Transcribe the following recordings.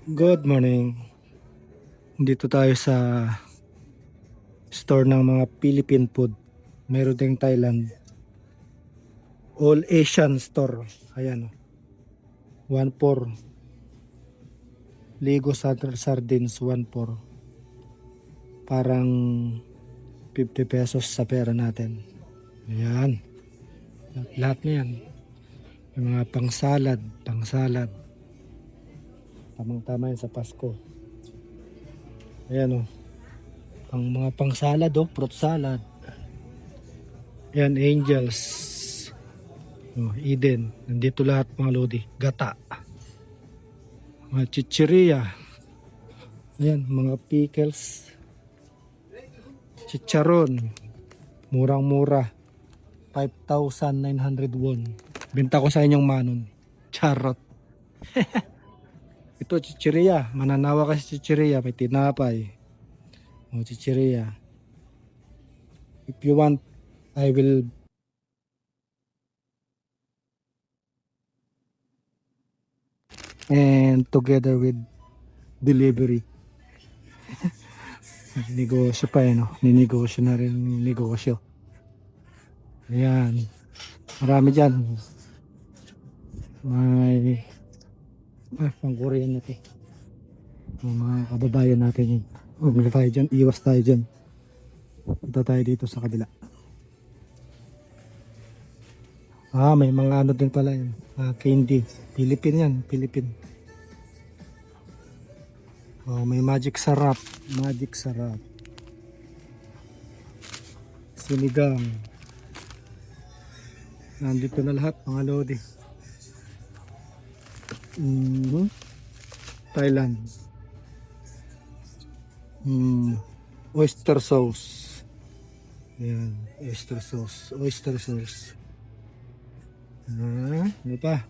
Good morning. Dito tayo sa store ng mga Philippine food. Meron ding Thailand. All Asian store. Ayan. 1 for Ligo Sardines 1 for. Parang 50 pesos sa pera natin. Ayan. Lahat na yan. Yung mga pang-salad. Tamang-tama yan sa Pasko. Ayan o. Mga pang-salad o. Fruit salad. Ayan, Angels. Eden. Nandito lahat mga lodi. Gata. Mga chichirya. Ayan, mga pickles. Chicharon. Murang-mura. 5,900 won. Benta ko sa inyong manon. Charot. Ito chichirya. Mananawa ka sa chichirya. May tinapay. Chichirya. If you want, I will and together with delivery. Negosyo pa no? Ninegosyo na rin yung negosyo. Ayan. Marami dyan. May pang-Korean natin. Mga kababayan natin yun. Huwag tayo dyan. Iwas tayo dyan. Punta tayo dito sa kabila. May mga ano din pala yun. Candy. Philippine yan. Philippine. May magic sarap. Sinigang. Nandito na lahat mga lodi. Thailand. Oyster sauce. Ayan. Oyster sauce. Ano pa?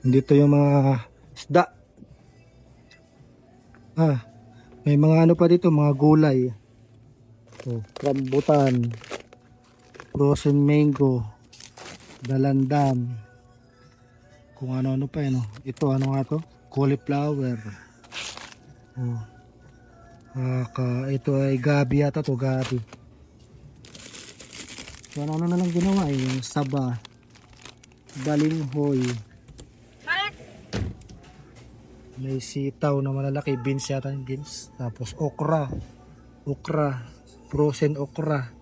Dito yung mga isda. May mga ano pa dito, mga gulay. Rambutan, frozen mango, dalandan, kung ano-ano pa yun. Ito, ano nga to? Cauliflower. Ito ay gabi yata to, gabi. So, ano na lang ginawa yung saba, balinghoy. May sitaw na malalaki, beans yata yung beans. Tapos okra, frozen okra.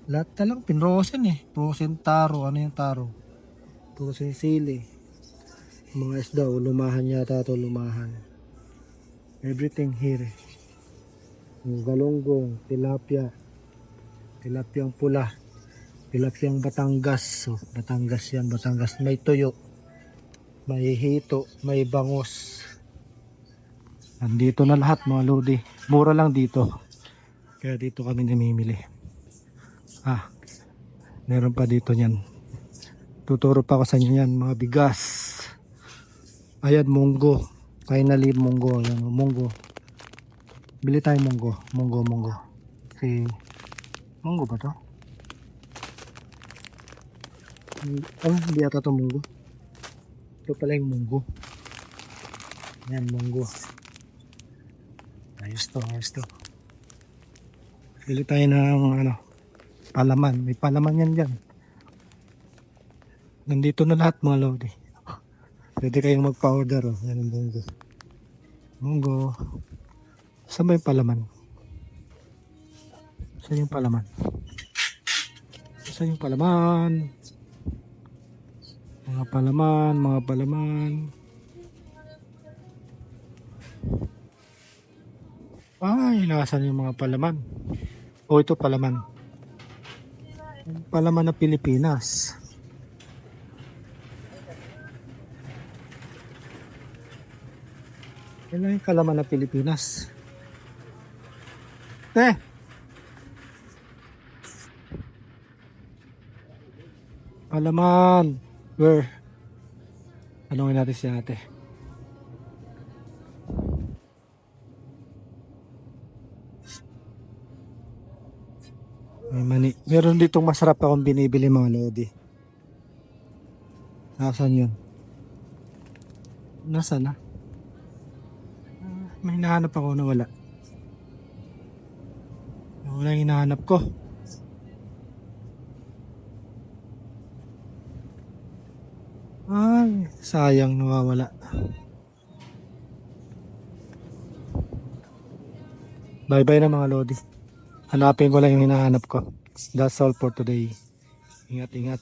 Lahat na lang pinrosen frozen taro, ano yung taro? Frozen sili. Mga isda, lumahan yata to, lumahan. Everything here. Galonggong, tilapiyang pula, tilapiyang Batangas. Batangas yan, Batangas. May tuyo, may hito, may bangus. Nandito na lahat mga lodi. Mura lang dito. Kaya dito kami namimili. Meron pa dito niyan. Tuturo pa ko sa inyo yan. Mga bigas. Ayan, munggo. Finally, munggo. Ayan, munggo. Bili tayo munggo. Munggo. Munggo ba to? Hindi ata to munggo. Ito pala yung munggo. Ayan, munggo. Ayos to. Bili tayo ng palaman. May palaman yan dyan. Nandito na lahat mga lodi. Pwede kayong magpa-order. Yan ang munggo. Saan ba yung palaman? Saan yung palaman? Mga palaman. Nasaan yung mga palaman? Ito palaman. Palaman na Pilipinas. Yan yung palaman na Pilipinas. Palaman. Where? Tanungin natin si ate. May mani. Meron ditong masarap akong binibili mga lodi. Nasaan yun? Nasaan na? May hinahanap ako na wala. Wala yung hinahanap ko. Ay, sayang nawawala. Bye bye na mga lodi. Hanapin ko lang yung hinahanap ko. That's all for today. Ingat, ingat.